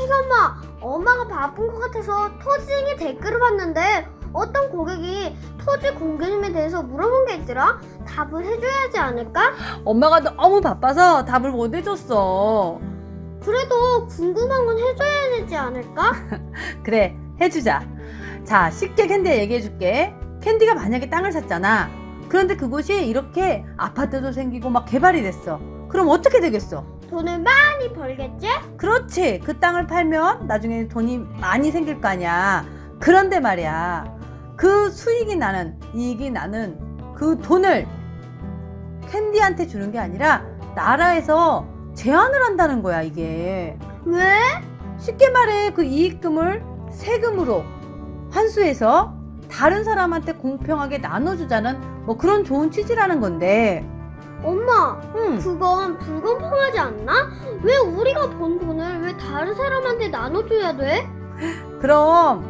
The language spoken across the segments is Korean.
시간마, 엄마가 바쁜 것 같아서 토지쟁이 댓글을 봤는데 어떤 고객이 토지 공개념에 대해서 물어본 게 있더라. 답을 해줘야 하지 않을까? 엄마가 너무 바빠서 답을 못 해줬어. 그래도 궁금한 건 해줘야 되지 않을까? 그래, 해주자. 자, 쉽게 캔디가 얘기해줄게. 캔디가 만약에 땅을 샀잖아. 그런데 그곳이 이렇게 아파트도 생기고 막 개발이 됐어. 그럼 어떻게 되겠어? 돈을 많이 벌겠지? 그렇지. 그 땅을 팔면 나중에 돈이 많이 생길 거 아니야. 그런데 말이야, 그 수익이 나는, 이익이 나는 그 돈을 캔디한테 주는 게 아니라 나라에서 제한을 한다는 거야, 이게. 왜? 쉽게 말해, 그 이익금을 세금으로 환수해서 다른 사람한테 공평하게 나눠주자는 뭐 그런 좋은 취지라는 건데. 엄마, 응. 그건 불공평하지 않나? 왜 우리가 번 돈을 왜 다른 사람한테 나눠줘야 돼? 그럼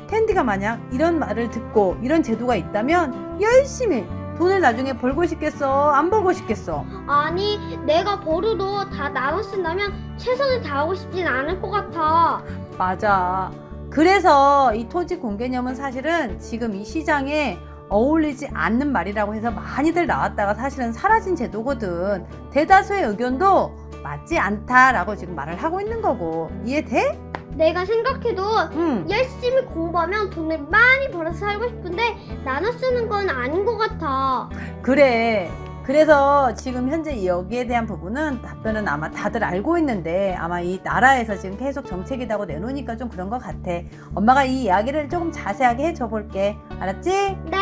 캔디가 만약 이런 말을 듣고 이런 제도가 있다면 열심히 돈을 나중에 벌고 싶겠어? 안 벌고 싶겠어? 아니, 내가 벌어도 다 나눠 쓴다면 최선을 다하고 싶진 않을 것 같아. 맞아. 그래서 이 토지 공개념은 사실은 지금 이 시장에 어울리지 않는 말이라고 해서 많이들 나왔다가 사실은 사라진 제도거든. 대다수의 의견도 맞지 않다라고 지금 말을 하고 있는 거고. 이해돼? 내가 생각해도 응. 열심히 공부하면 돈을 많이 벌어서 살고 싶은데 나눠 쓰는 건 아닌 것 같아. 그래. 그래서 지금 현재 여기에 대한 부분은 답변은 아마 다들 알고 있는데 아마 이 나라에서 지금 계속 정책이라고 내놓으니까 좀 그런 것 같아. 엄마가 이 이야기를 조금 자세하게 해줘 볼게. 알았지? 네.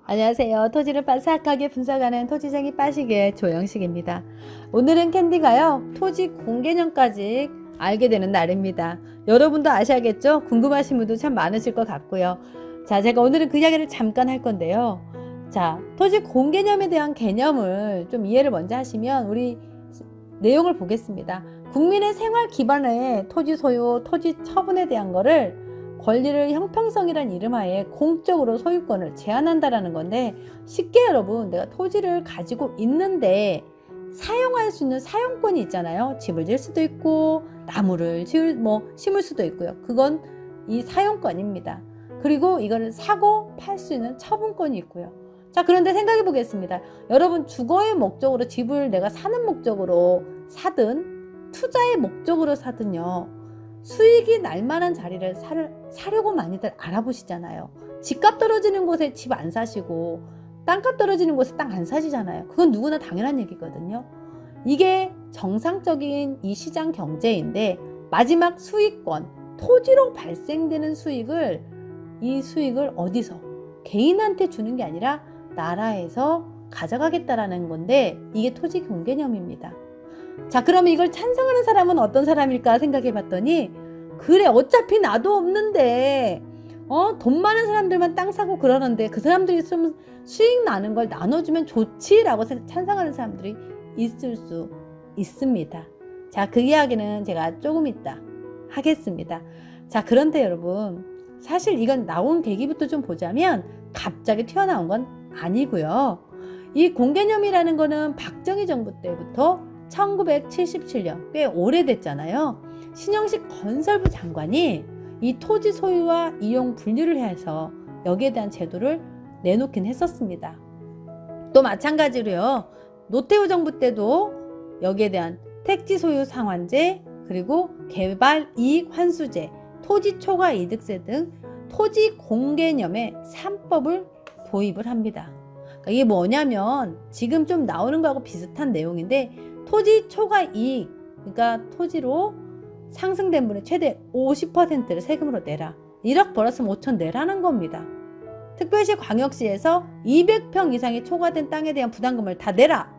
안녕하세요. 토지를 빠삭하게 분석하는 토지쟁이 빠시게 조영식입니다. 오늘은 캔디가요, 토지 공개념까지 알게 되는 날입니다. 여러분도 아셔야겠죠? 궁금하신 분도 참 많으실 것 같고요. 자, 제가 오늘은 그 이야기를 잠깐 할 건데요. 자, 토지 공개념에 대한 개념을 좀 이해를 먼저 하시면 우리 내용을 보겠습니다. 국민의 생활 기반의 토지 소유, 토지 처분에 대한 거를 권리를 형평성이란 이름하에 공적으로 소유권을 제한한다라는 건데, 쉽게 여러분, 내가 토지를 가지고 있는데 사용할 수 있는 사용권이 있잖아요. 집을 지을 수도 있고 나무를 심을 수도 있고요. 그건 이 사용권입니다. 그리고 이거를 사고 팔 수 있는 처분권이 있고요. 자, 그런데 생각해 보겠습니다. 여러분, 주거의 목적으로 집을 내가 사는 목적으로 사든 투자의 목적으로 사든요, 수익이 날 만한 자리를 사려고 많이들 알아보시잖아요. 집값 떨어지는 곳에 집 안 사시고 땅값 떨어지는 곳에 땅 안 사시잖아요. 그건 누구나 당연한 얘기거든요. 이게 정상적인 이 시장 경제인데, 마지막 수익권, 토지로 발생되는 이 수익을 어디서? 개인한테 주는 게 아니라 나라에서 가져가겠다라는 건데, 이게 토지 공개념입니다. 자, 그러면 이걸 찬성하는 사람은 어떤 사람일까 생각해 봤더니, 그래, 어차피 나도 없는데 돈 많은 사람들만 땅 사고 그러는데 그 사람들이 좀 수익 나는 걸 나눠주면 좋지라고 찬성하는 사람들이 있을 수 있습니다. 자, 그 이야기는 제가 조금 이따 하겠습니다. 자, 그런데 여러분, 사실 이건 나온 계기부터 좀 보자면 갑자기 튀어나온 건 아니고요. 이 공개념이라는 거는 박정희 정부 때부터 1977년, 꽤 오래됐잖아요. 신영식 건설부 장관이 이 토지 소유와 이용 분류를 해서 여기에 대한 제도를 내놓긴 했었습니다. 또 마찬가지로요, 노태우 정부 때도 여기에 대한 택지 소유 상환제, 그리고 개발 이익 환수제, 토지 초과 이득세 등 토지 공개념의 3법을 도입을 합니다. 그러니까 이게 뭐냐면 지금 좀 나오는 거하고 비슷한 내용인데, 토지 초과 이익, 그러니까 토지로 상승된 분의 최대 50%를 세금으로 내라. 1억 벌었으면 5천 내라는 겁니다. 특별시 광역시에서 200평 이상이 초과된 땅에 대한 부담금을 다 내라.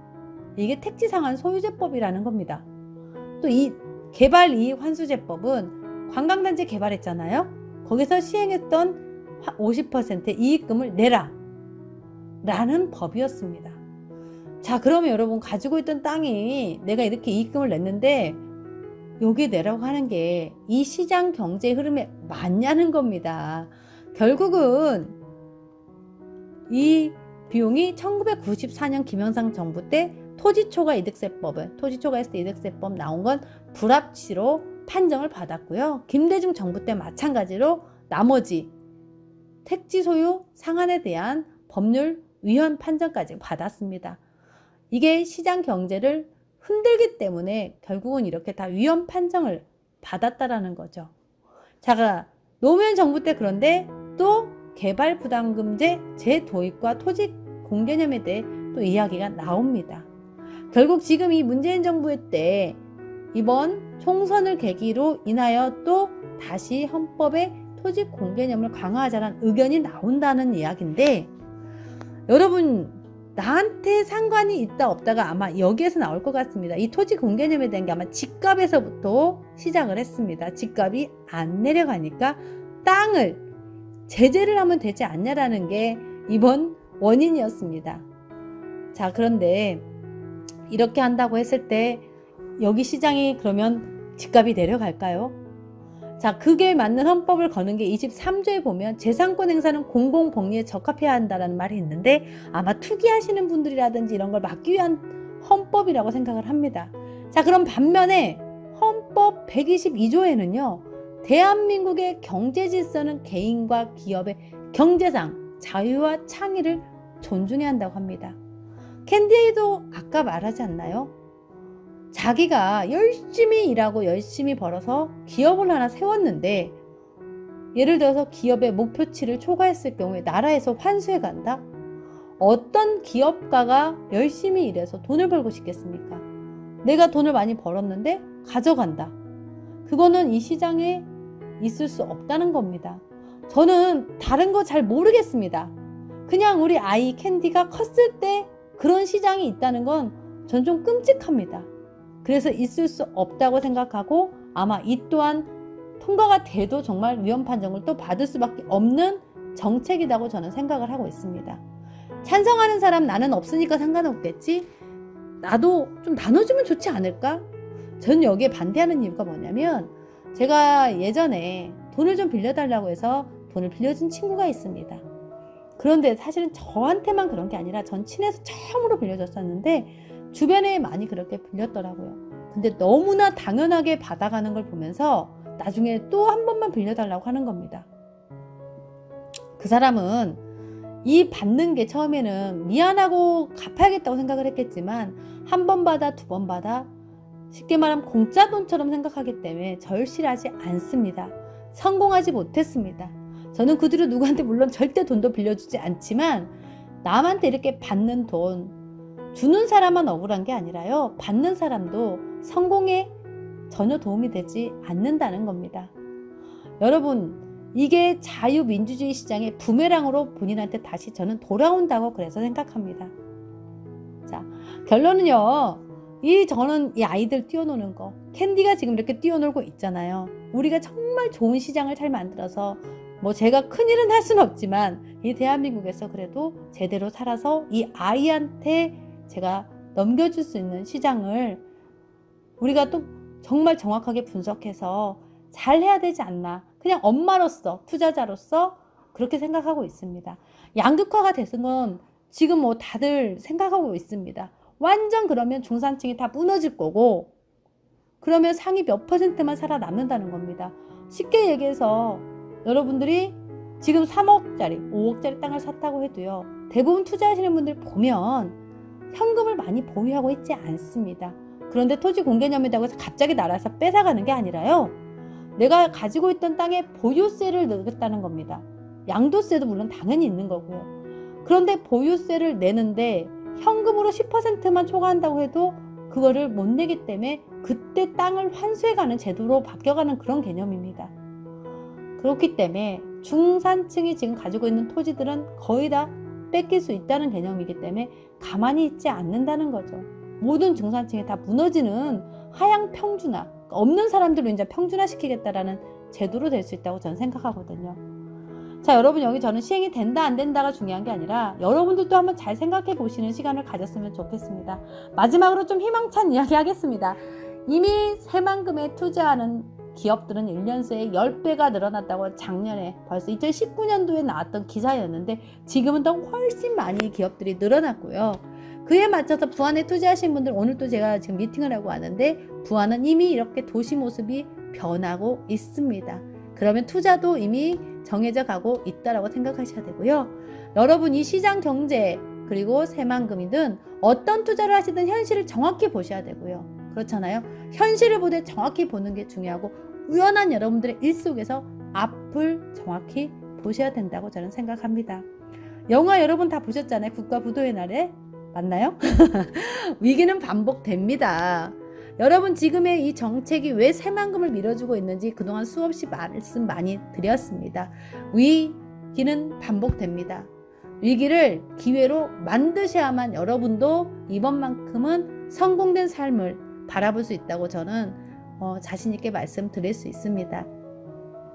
이게 택지상환 소유제법이라는 겁니다. 또 이 개발이익 환수제법은 관광단지 개발했잖아요. 거기서 시행했던 50% 이익금을 내라 라는 법이었습니다. 자, 그러면 여러분, 가지고 있던 땅이 내가 이렇게 이익금을 냈는데 여기에 내라고 하는 게 이 시장 경제 흐름에 맞냐는 겁니다. 결국은 이 비용이 1994년 김영삼 정부 때 토지초과이득세법 나온 건 불합치로 판정을 받았고요. 김대중 정부 때 마찬가지로 나머지 택지 소유 상한에 대한 법률 위헌 판정까지 받았습니다. 이게 시장 경제를 흔들기 때문에 결국은 이렇게 다 위헌 판정을 받았다라는 거죠. 자, 노무현 정부 때 그런데 또 개발부담금제 재도입과 토지 공개념에 대해 또 이야기가 나옵니다. 결국 지금 이 문재인 정부의 때 이번 총선을 계기로 인하여 또 다시 헌법에 토지 공개념을 강화하자는 의견이 나온다는 이야기인데, 여러분 나한테 상관이 있다 없다가 아마 여기에서 나올 것 같습니다. 이 토지 공개념에 대한 게 아마 집값에서부터 시작을 했습니다. 집값이 안 내려가니까 땅을 제재를 하면 되지 않냐라는 게 이번 원인이었습니다. 자, 그런데 이렇게 한다고 했을 때 여기 시장이 그러면 집값이 내려갈까요? 자, 그게 맞는 헌법을 거는 게 23조에 보면 재산권 행사는 공공복리에 적합해야 한다는 말이 있는데, 아마 투기하시는 분들이라든지 이런 걸 막기 위한 헌법이라고 생각을 합니다. 자, 그럼 반면에 헌법 122조에는요 대한민국의 경제 질서는 개인과 기업의 경제상 자유와 창의를 존중해야 한다고 합니다. 캔디도 아까 말하지 않나요? 자기가 열심히 일하고 열심히 벌어서 기업을 하나 세웠는데, 예를 들어서 기업의 목표치를 초과했을 경우에 나라에서 환수해 간다? 어떤 기업가가 열심히 일해서 돈을 벌고 싶겠습니까? 내가 돈을 많이 벌었는데 가져간다. 그거는 이 시장에 있을 수 없다는 겁니다. 저는 다른 거 잘 모르겠습니다. 그냥 우리 아이 캔디가 컸을 때 그런 시장이 있다는 건 전 좀 끔찍합니다. 그래서 있을 수 없다고 생각하고, 아마 이 또한 통과가 돼도 정말 위헌 판정을 또 받을 수밖에 없는 정책이라고 저는 생각을 하고 있습니다. 찬성하는 사람 나는 없으니까 상관없겠지? 나도 좀 나눠주면 좋지 않을까? 저는 여기에 반대하는 이유가 뭐냐면, 제가 예전에 돈을 좀 빌려달라고 해서 돈을 빌려준 친구가 있습니다. 그런데 사실은 저한테만 그런 게 아니라 전 친해서 처음으로 빌려줬었는데 주변에 많이 그렇게 빌렸더라고요. 근데 너무나 당연하게 받아가는 걸 보면서 나중에 또 한 번만 빌려달라고 하는 겁니다. 그 사람은 이 받는 게 처음에는 미안하고 갚아야겠다고 생각을 했겠지만, 한 번 받아 두 번 받아 쉽게 말하면 공짜 돈처럼 생각하기 때문에 절실하지 않습니다. 성공하지 못했습니다. 저는 그 뒤로 누구한테 물론 절대 돈도 빌려주지 않지만, 남한테 이렇게 받는 돈 주는 사람만 억울한 게 아니라요, 받는 사람도 성공에 전혀 도움이 되지 않는다는 겁니다. 여러분, 이게 자유민주주의 시장의 부메랑으로 본인한테 다시 저는 돌아온다고 그래서 생각합니다. 자, 결론은요, 저는 이 아이들 뛰어노는 거, 캔디가 지금 이렇게 뛰어놀고 있잖아요. 우리가 정말 좋은 시장을 잘 만들어서 뭐 제가 큰일은 할 수는 없지만 이 대한민국에서 그래도 제대로 살아서 이 아이한테 제가 넘겨줄 수 있는 시장을 우리가 또 정말 정확하게 분석해서 잘 해야 되지 않나, 그냥 엄마로서 투자자로서 그렇게 생각하고 있습니다. 양극화가 되는 건 지금 뭐 다들 생각하고 있습니다. 완전 그러면 중산층이 다 무너질 거고, 그러면 상위 몇 %만 살아남는다는 겁니다. 쉽게 얘기해서 여러분들이 지금 3억짜리 5억짜리 땅을 샀다고 해도요, 대부분 투자하시는 분들 보면 현금을 많이 보유하고 있지 않습니다. 그런데 토지 공개념이라고 해서 갑자기 나라에서 뺏어가는 게 아니라요, 내가 가지고 있던 땅에 보유세를 내겠다는 겁니다. 양도세도 물론 당연히 있는 거고요. 그런데 보유세를 내는데 현금으로 10%만 초과한다고 해도 그거를 못 내기 때문에 그때 땅을 환수해가는 제도로 바뀌어가는 그런 개념입니다. 그렇기 때문에 중산층이 지금 가지고 있는 토지들은 거의 다 뺏길 수 있다는 개념이기 때문에 가만히 있지 않는다는 거죠. 모든 중산층이 다 무너지는 하향 평준화, 없는 사람들로 이제 평준화시키겠다라는 제도로 될 수 있다고 저는 생각하거든요. 자, 여러분, 여기 저는 시행이 된다 안 된다가 중요한 게 아니라 여러분들도 한번 잘 생각해 보시는 시간을 가졌으면 좋겠습니다. 마지막으로 좀 희망찬 이야기 하겠습니다. 이미 새만금에 투자하는 기업들은 1년 새에 10배가 늘어났다고 작년에 벌써 2019년도에 나왔던 기사였는데, 지금은 더 훨씬 많이 기업들이 늘어났고요. 그에 맞춰서 부안에 투자하신 분들 오늘 또 제가 지금 미팅을 하고 왔는데 부안은 이미 이렇게 도시 모습이 변하고 있습니다. 그러면 투자도 이미 정해져 가고 있다라고 생각하셔야 되고요. 여러분 이 시장 경제 그리고 새만금이든 어떤 투자를 하시든 현실을 정확히 보셔야 되고요. 그렇잖아요. 현실을 보되 정확히 보는 게 중요하고 우연한 여러분들의 일 속에서 앞을 정확히 보셔야 된다고 저는 생각합니다. 영화 여러분 다 보셨잖아요. 국가 부도의 날에. 맞나요? 위기는 반복됩니다. 여러분 지금의 이 정책이 왜 새만금을 밀어주고 있는지 그동안 수없이 말씀 많이 드렸습니다. 위기는 반복됩니다. 위기를 기회로 만드셔야만 여러분도 이번만큼은 성공된 삶을 바라볼 수 있다고 저는 자신 있게 말씀드릴 수 있습니다.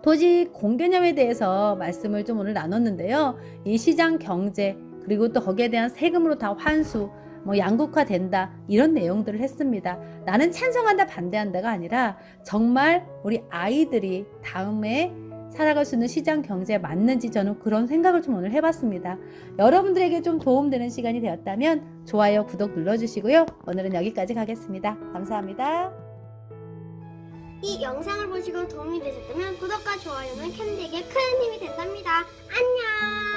토지 공개념에 대해서 말씀을 좀 오늘 나눴는데요. 이 시장 경제 그리고 또 거기에 대한 세금으로 다 환수 양극화된다 이런 내용들을 했습니다. 나는 찬성한다 반대한다가 아니라 정말 우리 아이들이 다음에 살아갈 수 있는 시장 경제에 맞는지 저는 그런 생각을 좀 오늘 해봤습니다. 여러분들에게 좀 도움되는 시간이 되었다면 좋아요, 구독 눌러주시고요. 오늘은 여기까지 가겠습니다. 감사합니다. 이 영상을 보시고 도움이 되셨다면 구독과 좋아요는 캔디에게 큰 힘이 된답니다. 안녕!